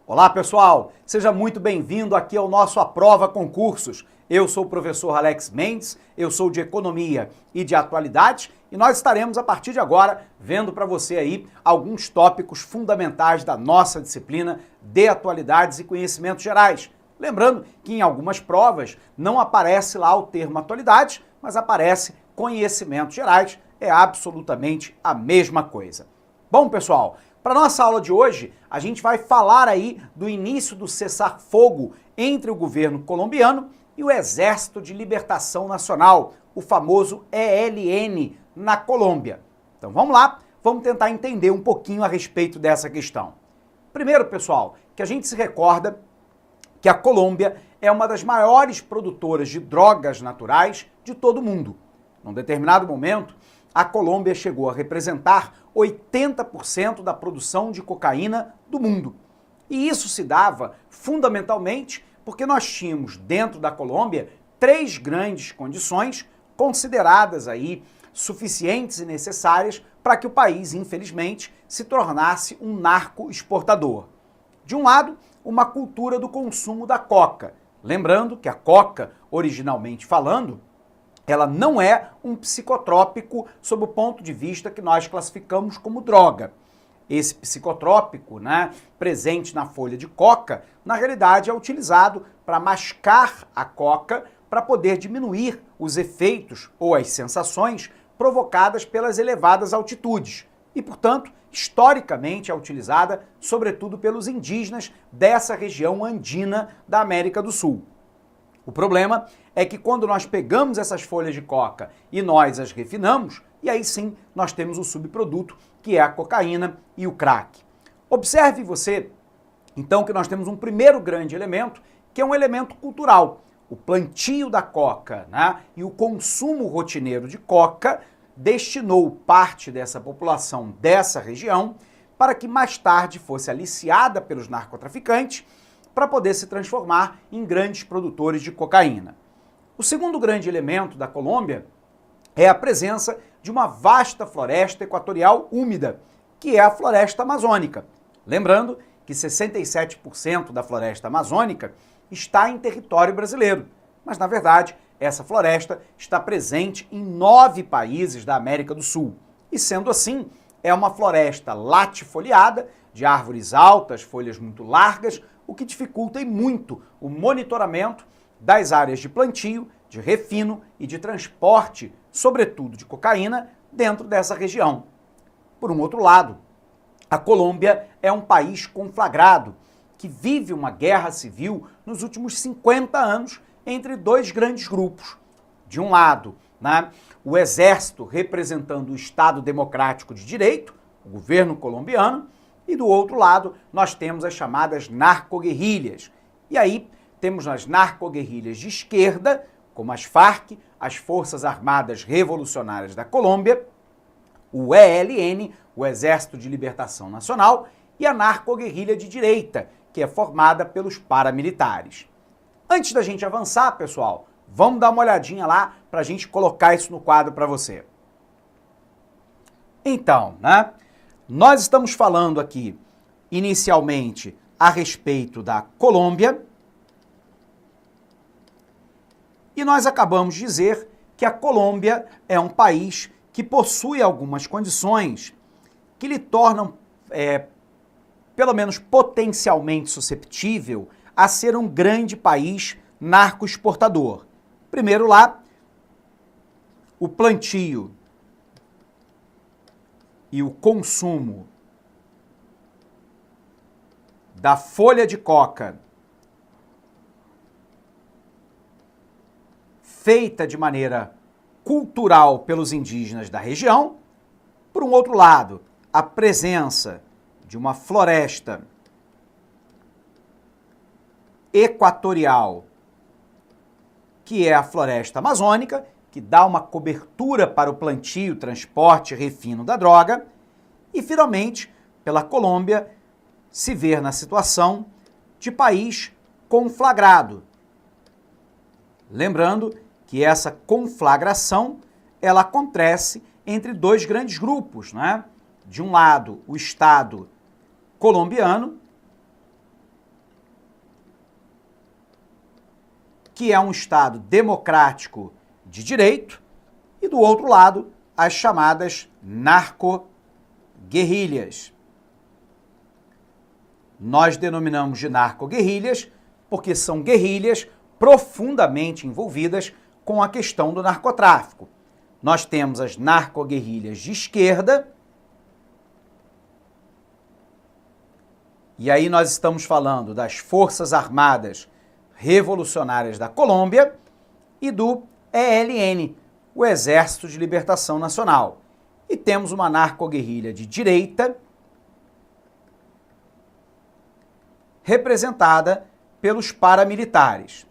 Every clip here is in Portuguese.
Olá pessoal, seja muito bem-vindo aqui ao nosso Aprova Concursos. Eu sou o professor Alex Mendes, eu sou de Economia e de Atualidades e nós estaremos a partir de agora vendo para você aí alguns tópicos fundamentais da nossa disciplina de Atualidades e Conhecimentos Gerais. Lembrando que em algumas provas não aparece lá o termo Atualidades, mas aparece Conhecimentos Gerais, é absolutamente a mesma coisa. Bom pessoal, para nossa aula de hoje, a gente vai falar aí do início do cessar-fogo entre o governo colombiano e o Exército de Libertação Nacional, o famoso ELN, na Colômbia. Então vamos lá, vamos tentar entender um pouquinho a respeito dessa questão. Primeiro, pessoal, que a gente se recorda que a Colômbia é uma das maiores produtoras de drogas naturais de todo o mundo. Num determinado momento, a Colômbia chegou a representar 80% da produção de cocaína do mundo. E isso se dava fundamentalmente porque nós tínhamos dentro da Colômbia três grandes condições consideradas aí suficientes e necessárias para que o país, infelizmente, se tornasse um narco-exportador. De um lado, uma cultura do consumo da coca. Lembrando que a coca, originalmente falando, ela não é um psicotrópico sob o ponto de vista que nós classificamos como droga. Esse psicotrópico, presente na folha de coca, na realidade é utilizado para mascar a coca para poder diminuir os efeitos ou as sensações provocadas pelas elevadas altitudes. E, portanto, historicamente é utilizada sobretudo pelos indígenas dessa região andina da América do Sul. O problema é que quando nós pegamos essas folhas de coca e nós as refinamos, e aí sim nós temos o subproduto, que é a cocaína e o crack. Observe você, então, que nós temos um primeiro grande elemento, que é um elemento cultural. O plantio da coca, e o consumo rotineiro de coca destinou parte dessa população dessa região para que mais tarde fosse aliciada pelos narcotraficantes para poder se transformar em grandes produtores de cocaína. O segundo grande elemento da Colômbia é a presença de uma vasta floresta equatorial úmida, que é a floresta amazônica. Lembrando que 67% da floresta amazônica está em território brasileiro, mas na verdade essa floresta está presente em 9 países da América do Sul. E sendo assim, é uma floresta latifoliada, de árvores altas, folhas muito largas, o que dificulta e muito o monitoramento das áreas de plantio, de refino e de transporte, sobretudo de cocaína, dentro dessa região. Por um outro lado, a Colômbia é um país conflagrado, que vive uma guerra civil nos últimos 50 anos entre dois grandes grupos. De um lado, o exército representando o Estado Democrático de Direito, o governo colombiano, e do outro lado nós temos as chamadas narcoguerrilhas. E aí temos as narcoguerrilhas de esquerda, como as FARC, as Forças Armadas Revolucionárias da Colômbia, o ELN, o Exército de Libertação Nacional, e a narcoguerrilha de direita, que é formada pelos paramilitares. Antes da gente avançar, pessoal, vamos dar uma olhadinha lá para a gente colocar isso no quadro para você. Então, nós estamos falando aqui, inicialmente, a respeito da Colômbia, e nós acabamos de dizer que a Colômbia é um país que possui algumas condições que lhe tornam, pelo menos potencialmente susceptível, a ser um grande país narcoexportador. Primeiro lá, o plantio e o consumo da folha de coca feita de maneira cultural pelos indígenas da região. Por um outro lado, a presença de uma floresta equatorial, que é a floresta amazônica, que dá uma cobertura para o plantio, transporte e refino da droga, e finalmente, pela Colômbia, se ver na situação de país conflagrado. Lembrando que essa conflagração, ela acontece entre dois grandes grupos, De um lado, o Estado colombiano que é um Estado democrático de direito, e do outro lado, as chamadas narco-guerrilhas. Nós denominamos de narco-guerrilhas porque são guerrilhas profundamente envolvidas com a questão do narcotráfico. Nós temos as narco-guerrilhas de esquerda, e aí nós estamos falando das Forças Armadas Revolucionárias da Colômbia e do ELN, o Exército de Libertação Nacional. E temos uma narco-guerrilha de direita, representada pelos paramilitares.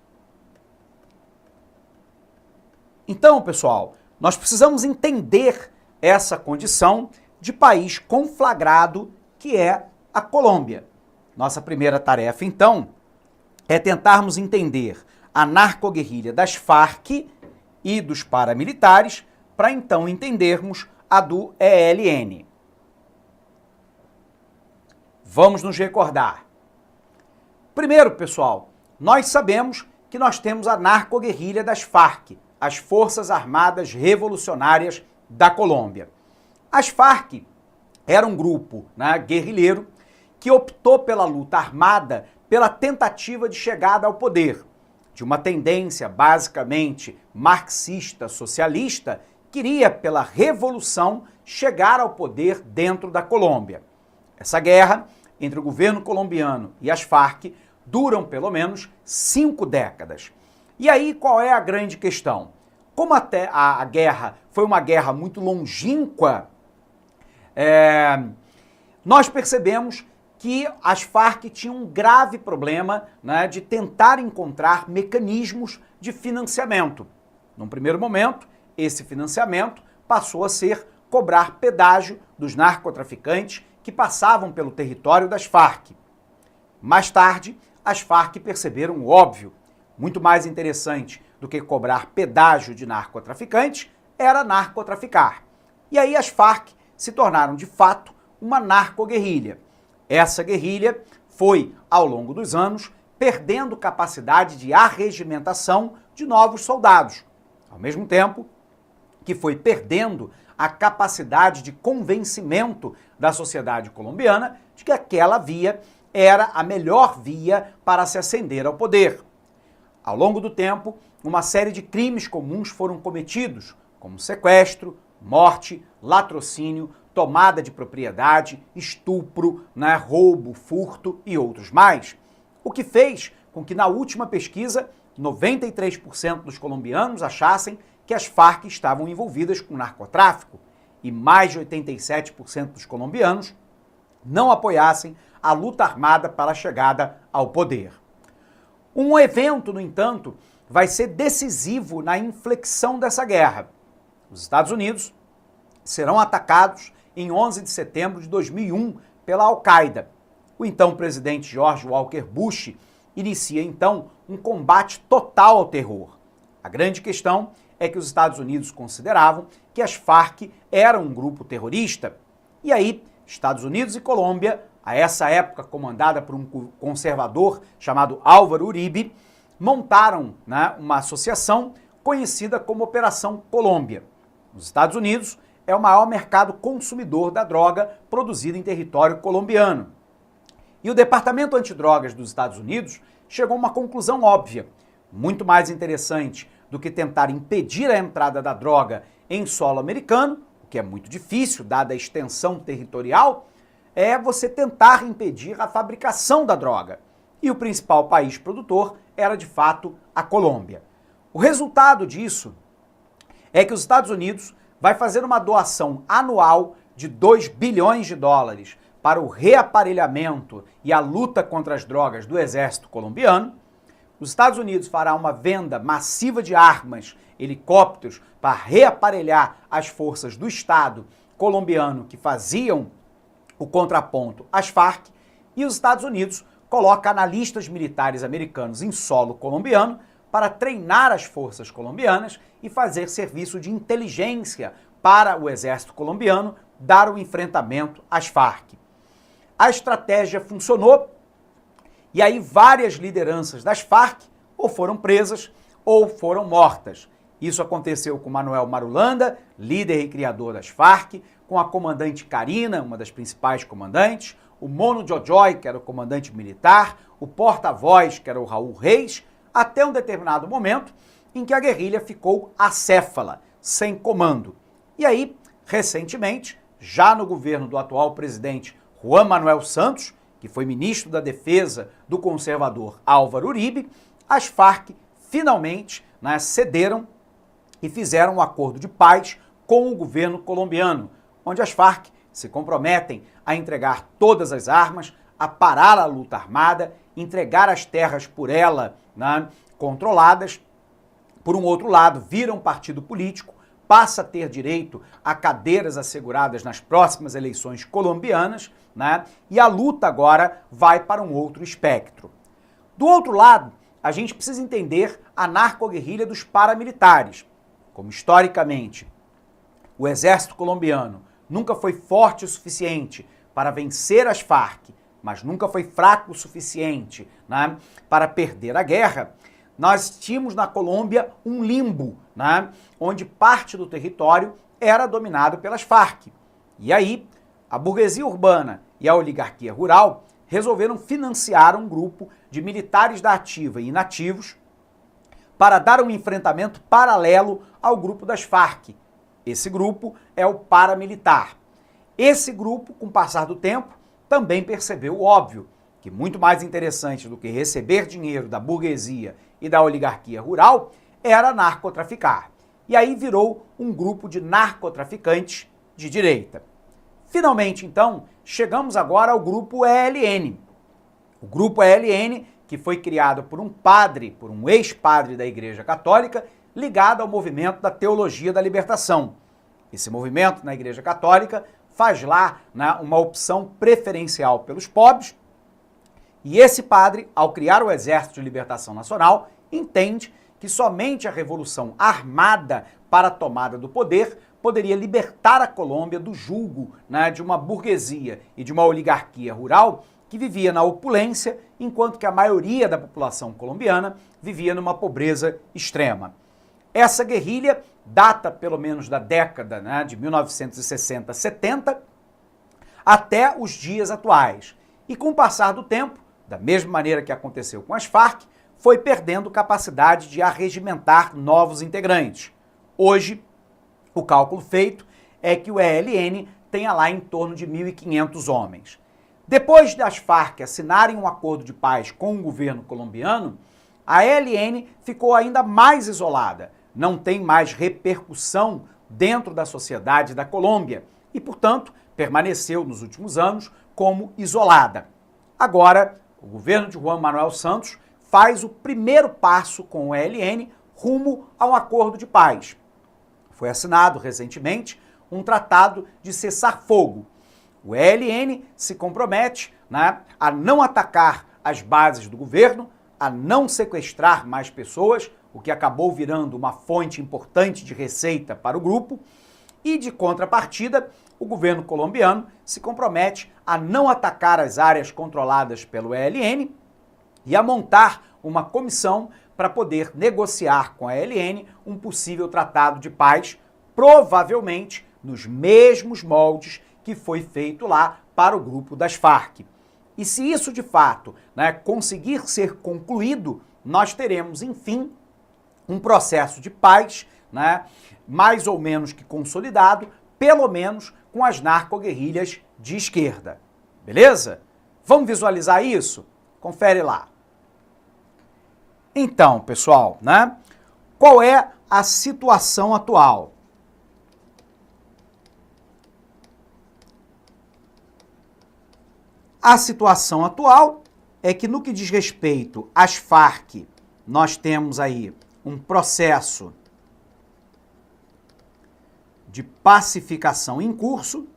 Então, pessoal, nós precisamos entender essa condição de país conflagrado que é a Colômbia. Nossa primeira tarefa, então, é tentarmos entender a narco-guerrilha das Farc e dos paramilitares para então entendermos a do ELN. Vamos nos recordar. Primeiro, pessoal, nós sabemos que nós temos a narco-guerrilha das Farc, as Forças Armadas Revolucionárias da Colômbia. As Farc era um grupo guerrilheiro que optou pela luta armada pela tentativa de chegada ao poder, de uma tendência basicamente marxista-socialista, queria pela revolução chegar ao poder dentro da Colômbia. Essa guerra entre o governo colombiano e as Farc duram pelo menos 5 décadas. E aí qual é a grande questão? Como até a guerra foi uma guerra muito longínqua, nós percebemos que as Farc tinham um grave problema de tentar encontrar mecanismos de financiamento. Num primeiro momento, esse financiamento passou a ser cobrar pedágio dos narcotraficantes que passavam pelo território das Farc. Mais tarde, as Farc perceberam o óbvio. Muito mais interessante do que cobrar pedágio de narcotraficantes era narcotraficar. E aí as Farc se tornaram, de fato, uma narco-guerrilha. Essa guerrilha foi, ao longo dos anos, perdendo capacidade de arregimentação de novos soldados, ao mesmo tempo que foi perdendo a capacidade de convencimento da sociedade colombiana de que aquela via era a melhor via para se ascender ao poder. Ao longo do tempo, uma série de crimes comuns foram cometidos, como sequestro, morte, latrocínio, tomada de propriedade, estupro, roubo, furto e outros mais. O que fez com que na última pesquisa, 93% dos colombianos achassem que as Farc estavam envolvidas com narcotráfico e mais de 87% dos colombianos não apoiassem a luta armada para a chegada ao poder. Um evento, no entanto, vai ser decisivo na inflexão dessa guerra. Os Estados Unidos serão atacados em 11 de setembro de 2001 pela Al-Qaeda. O então presidente George Walker Bush inicia então um combate total ao terror. A grande questão é que os Estados Unidos consideravam que as Farc eram um grupo terrorista. E aí, Estados Unidos e Colômbia, a essa época comandada por um conservador chamado Álvaro Uribe, montaram uma associação conhecida como Operação Colômbia. Os Estados Unidos é o maior mercado consumidor da droga produzida em território colombiano. E o Departamento Antidrogas dos Estados Unidos chegou a uma conclusão óbvia. Muito mais interessante do que tentar impedir a entrada da droga em solo americano, o que é muito difícil, dada a extensão territorial, é você tentar impedir a fabricação da droga. E o principal país produtor era, de fato, a Colômbia. O resultado disso é que os Estados Unidos vai fazer uma doação anual de 2 bilhões de dólares para o reaparelhamento e a luta contra as drogas do exército colombiano. Os Estados Unidos fará uma venda massiva de armas, helicópteros, para reaparelhar as forças do Estado colombiano que faziam o contraponto às Farc, e os Estados Unidos coloca analistas militares americanos em solo colombiano para treinar as forças colombianas e fazer serviço de inteligência para o exército colombiano dar o enfrentamento às Farc. A estratégia funcionou e aí várias lideranças das Farc ou foram presas ou foram mortas. Isso aconteceu com Manuel Marulanda, líder e criador das Farc, com a comandante Karina, uma das principais comandantes, o Mono Jojoy, que era o comandante militar, o porta-voz, que era o Raul Reis, até um determinado momento em que a guerrilha ficou acéfala, sem comando. E aí, recentemente, já no governo do atual presidente Juan Manuel Santos, que foi ministro da Defesa do conservador Álvaro Uribe, as Farc finalmente cederam e fizeram um acordo de paz com o governo colombiano, onde as Farc se comprometem a entregar todas as armas, a parar a luta armada, entregar as terras por ela controladas. Por um outro lado, vira um partido político, passa a ter direito a cadeiras asseguradas nas próximas eleições colombianas, e a luta agora vai para um outro espectro. Do outro lado, a gente precisa entender a narcoguerrilha dos paramilitares. Como historicamente o exército colombiano nunca foi forte o suficiente para vencer as Farc, mas nunca foi fraco o suficiente para perder a guerra, nós tínhamos na Colômbia um limbo, onde parte do território era dominado pelas Farc. E aí, a burguesia urbana e a oligarquia rural resolveram financiar um grupo de militares da ativa e inativos para dar um enfrentamento paralelo ao grupo das Farc. Esse grupo é o paramilitar. Esse grupo, com o passar do tempo, também percebeu o óbvio, que muito mais interessante do que receber dinheiro da burguesia e da oligarquia rural era narcotraficar. E aí virou um grupo de narcotraficantes de direita. Finalmente, então, chegamos agora ao grupo ELN. O grupo ELN, que foi criado por um padre, por um ex-padre da Igreja Católica, ligado ao movimento da Teologia da Libertação. Esse movimento na Igreja Católica faz lá uma opção preferencial pelos pobres, e esse padre, ao criar o Exército de Libertação Nacional, entende que somente a revolução armada para a tomada do poder poderia libertar a Colômbia do jugo de uma burguesia e de uma oligarquia rural que vivia na opulência, enquanto que a maioria da população colombiana vivia numa pobreza extrema. Essa guerrilha data pelo menos da década de 1960-70 até os dias atuais. E com o passar do tempo, da mesma maneira que aconteceu com as Farc, foi perdendo capacidade de arregimentar novos integrantes. Hoje, o cálculo feito é que o ELN tenha lá em torno de 1.500 homens. Depois das Farc assinarem um acordo de paz com o governo colombiano, a ELN ficou ainda mais isolada, não tem mais repercussão dentro da sociedade da Colômbia e, portanto, permaneceu nos últimos anos como isolada. Agora, o governo de Juan Manuel Santos faz o primeiro passo com o ELN rumo a um acordo de paz. Foi assinado recentemente um tratado de cessar-fogo. O ELN se compromete a não atacar as bases do governo, a não sequestrar mais pessoas, o que acabou virando uma fonte importante de receita para o grupo, e, de contrapartida, o governo colombiano se compromete a não atacar as áreas controladas pelo ELN e a montar uma comissão para poder negociar com a ELN um possível tratado de paz, provavelmente nos mesmos moldes que foi feito lá para o grupo das Farc. E se isso de fato conseguir ser concluído, nós teremos, enfim, um processo de paz mais ou menos que consolidado, pelo menos com as narcoguerrilhas de esquerda. Beleza? Vamos visualizar isso? Confere lá. Então, pessoal, qual é a situação atual? A situação atual é que, no que diz respeito às Farc, nós temos aí um processo de pacificação em curso.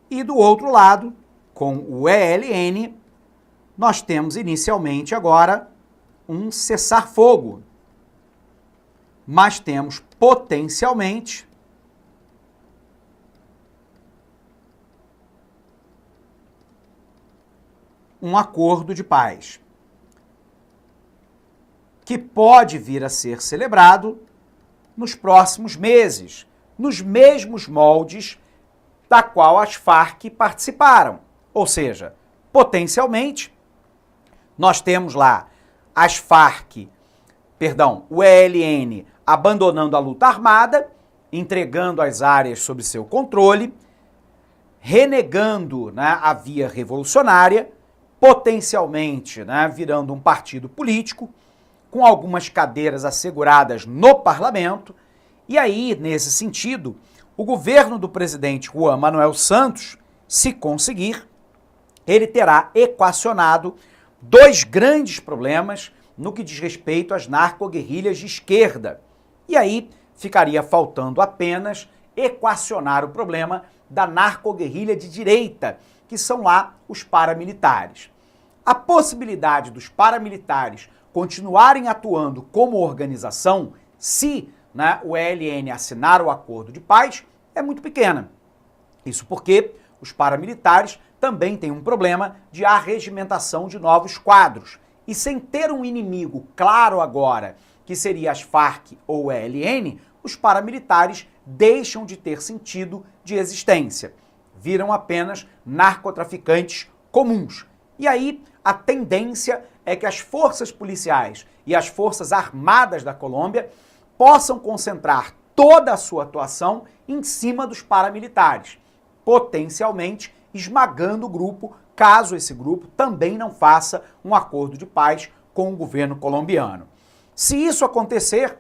E do outro lado, com o ELN, nós temos inicialmente agora um cessar-fogo. Mas temos potencialmente um acordo de paz que pode vir a ser celebrado nos próximos meses, nos mesmos moldes da qual as Farc participaram. Ou seja, potencialmente, nós temos lá as Farc, o ELN abandonando a luta armada, entregando as áreas sob seu controle, renegando, né, a via revolucionária, potencialmente, né, virando um partido político, com algumas cadeiras asseguradas no parlamento, e aí, nesse sentido, o governo do presidente Juan Manuel Santos, se conseguir, ele terá equacionado dois grandes problemas no que diz respeito às narcoguerrilhas de esquerda. E aí ficaria faltando apenas equacionar o problema da narcoguerrilha de direita, que são lá os paramilitares. A possibilidade dos paramilitares continuarem atuando como organização, se, né, o ELN assinar o acordo de paz, é muito pequena. Isso porque os paramilitares também têm um problema de arregimentação de novos quadros. E sem ter um inimigo claro agora, que seria as Farc ou o ELN, os paramilitares deixam de ter sentido de existência. Viram apenas narcotraficantes comuns. E aí a tendência é que as forças policiais e as forças armadas da Colômbia possam concentrar toda a sua atuação em cima dos paramilitares, potencialmente esmagando o grupo, caso esse grupo também não faça um acordo de paz com o governo colombiano. Se isso acontecer,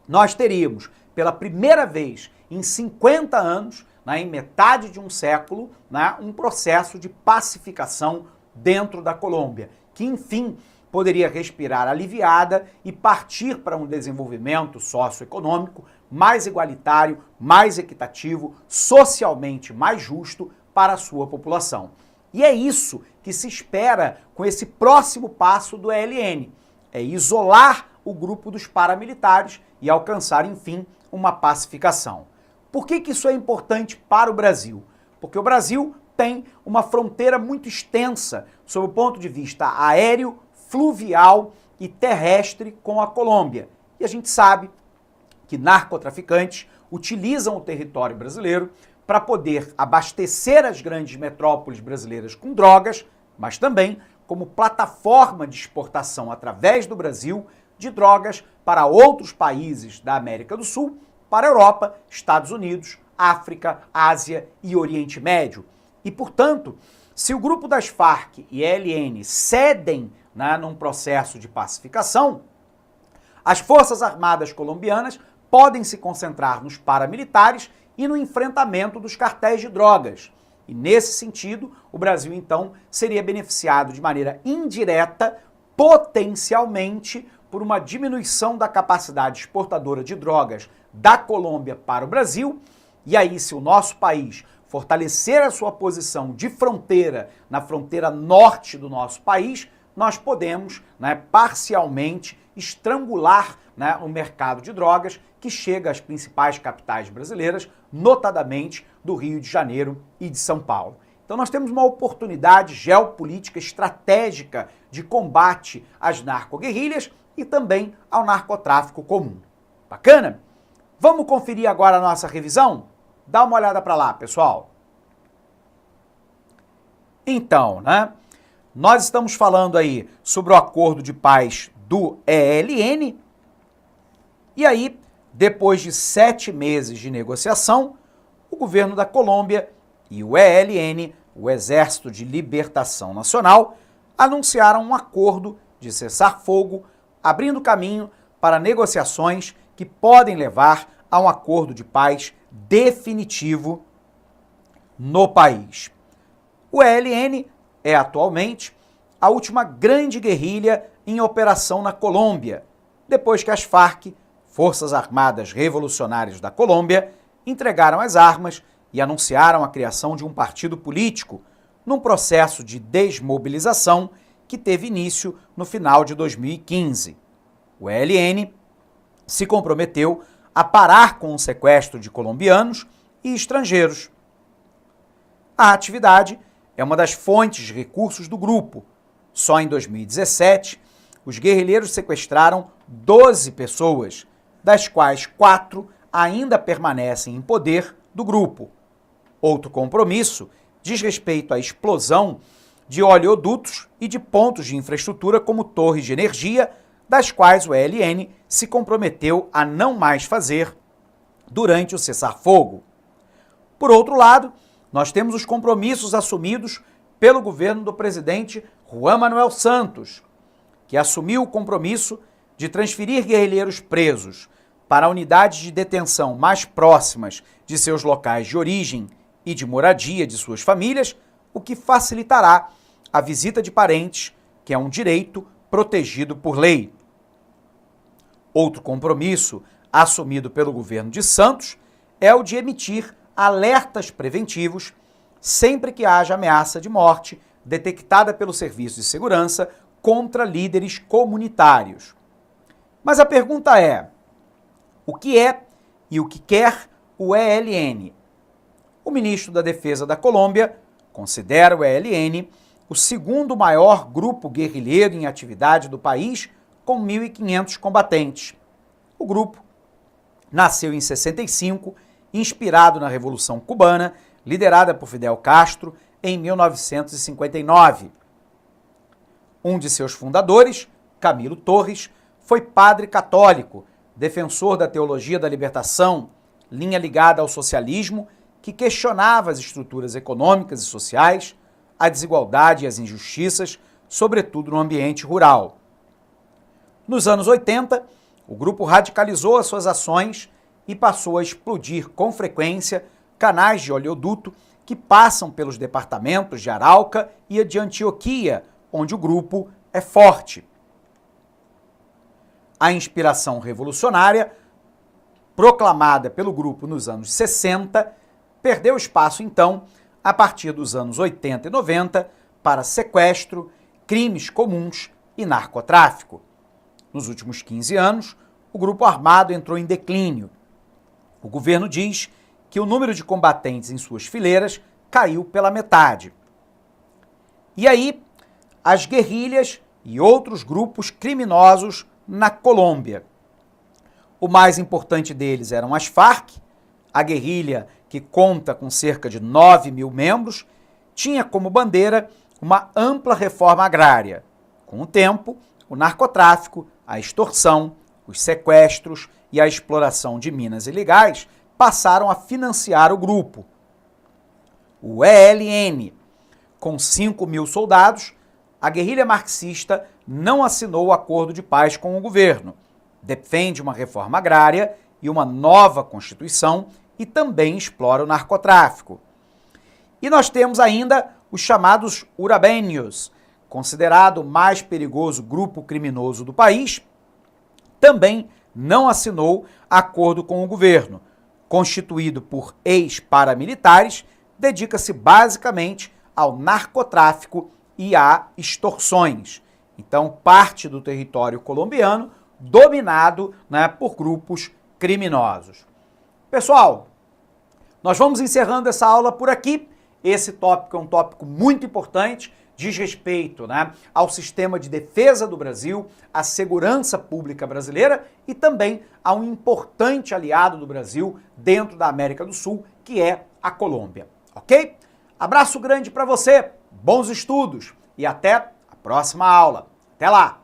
nós teríamos, pela primeira vez em 50 anos, né, em metade de um século, né, um processo de pacificação dentro da Colômbia, que, enfim, poderia respirar aliviada e partir para um desenvolvimento socioeconômico mais igualitário, mais equitativo, socialmente mais justo para a sua população. E é isso que se espera com esse próximo passo do ELN, é isolar o grupo dos paramilitares e alcançar, enfim, uma pacificação. Por que isso é importante para o Brasil? Porque o Brasil tem uma fronteira muito extensa sob o ponto de vista aéreo, fluvial e terrestre com a Colômbia. E a gente sabe que narcotraficantes utilizam o território brasileiro para poder abastecer as grandes metrópoles brasileiras com drogas, mas também como plataforma de exportação através do Brasil de drogas para outros países da América do Sul, para a Europa, Estados Unidos, África, Ásia e Oriente Médio. E, portanto, se o grupo das Farc e ELN cedem, né, num processo de pacificação, as Forças Armadas colombianas podem se concentrar nos paramilitares e no enfrentamento dos cartéis de drogas. E, nesse sentido, o Brasil, então, seria beneficiado de maneira indireta, potencialmente, por uma diminuição da capacidade exportadora de drogas da Colômbia para o Brasil. E aí, se o nosso país fortalecer a sua posição de fronteira, na fronteira norte do nosso país, nós podemos, né, parcialmente estrangular, né, o mercado de drogas que chega às principais capitais brasileiras, notadamente do Rio de Janeiro e de São Paulo. Então nós temos uma oportunidade geopolítica estratégica de combate às narcoguerrilhas e também ao narcotráfico comum. Bacana? Vamos conferir agora a nossa revisão? Dá uma olhada para lá, pessoal. Então, né, nós estamos falando aí sobre o acordo de paz do ELN, e aí, depois de 7 meses de negociação, o governo da Colômbia e o ELN, o Exército de Libertação Nacional, anunciaram um acordo de cessar-fogo, abrindo caminho para negociações que podem levar a um acordo de paz definitivo no país. O ELN é atualmente a última grande guerrilha em operação na Colômbia, depois que as Farc, Forças Armadas Revolucionárias da Colômbia, entregaram as armas e anunciaram a criação de um partido político num processo de desmobilização que teve início no final de 2015. O ELN se comprometeu a parar com o sequestro de colombianos e estrangeiros. A atividade é uma das fontes de recursos do grupo, Só em 2017, os guerrilheiros sequestraram 12 pessoas, das quais 4 ainda permanecem em poder do grupo. Outro compromisso diz respeito à explosão de oleodutos e de pontos de infraestrutura como torres de energia, das quais o ELN se comprometeu a não mais fazer durante o cessar-fogo. Por outro lado, nós temos os compromissos assumidos pelo governo do presidente Juan Manuel Santos, que assumiu o compromisso de transferir guerrilheiros presos para unidades de detenção mais próximas de seus locais de origem e de moradia de suas famílias, o que facilitará a visita de parentes, que é um direito protegido por lei. Outro compromisso assumido pelo governo de Santos é o de emitir alertas preventivos sempre que haja ameaça de morte detectada pelo Serviço de Segurança contra líderes comunitários. Mas a pergunta é: o que é e o que quer o ELN? O ministro da Defesa da Colômbia considera o ELN o segundo maior grupo guerrilheiro em atividade do país, com 1.500 combatentes. O grupo nasceu em 65, inspirado na Revolução Cubana, liderada por Fidel Castro em 1959. Um de seus fundadores, Camilo Torres, foi padre católico, defensor da teologia da libertação, linha ligada ao socialismo, que questionava as estruturas econômicas e sociais, a desigualdade e as injustiças, sobretudo no ambiente rural. Nos anos 80, o grupo radicalizou as suas ações e passou a explodir com frequência canais de oleoduto que passam pelos departamentos de Arauca e de Antioquia, onde o grupo é forte. A inspiração revolucionária, proclamada pelo grupo nos anos 60, perdeu espaço, então, a partir dos anos 80 e 90, para sequestro, crimes comuns e narcotráfico. Nos últimos 15 anos, o grupo armado entrou em declínio. O governo diz que o número de combatentes em suas fileiras caiu pela metade. E aí, as guerrilhas e outros grupos criminosos na Colômbia. O mais importante deles eram as Farc, a guerrilha que conta com cerca de 9.000 membros, tinha como bandeira uma ampla reforma agrária. Com o tempo, o narcotráfico, a extorsão, os sequestros e a exploração de minas ilegais passaram a financiar o grupo. O ELN, com 5.000 soldados, a guerrilha marxista não assinou o acordo de paz com o governo, defende uma reforma agrária e uma nova Constituição e também explora o narcotráfico. E nós temos ainda os chamados Urabeños, considerado o mais perigoso grupo criminoso do país, também não assinou acordo com o governo. Constituído por ex-paramilitares, dedica-se basicamente ao narcotráfico e a extorsões. Então, parte do território colombiano dominado, por grupos criminosos. Pessoal, nós vamos encerrando essa aula por aqui. Esse tópico é um tópico muito importante, diz respeito ao sistema de defesa do Brasil, à segurança pública brasileira e também a um importante aliado do Brasil dentro da América do Sul, que é a Colômbia. Ok? Abraço grande para você, bons estudos e até a próxima aula. Até lá!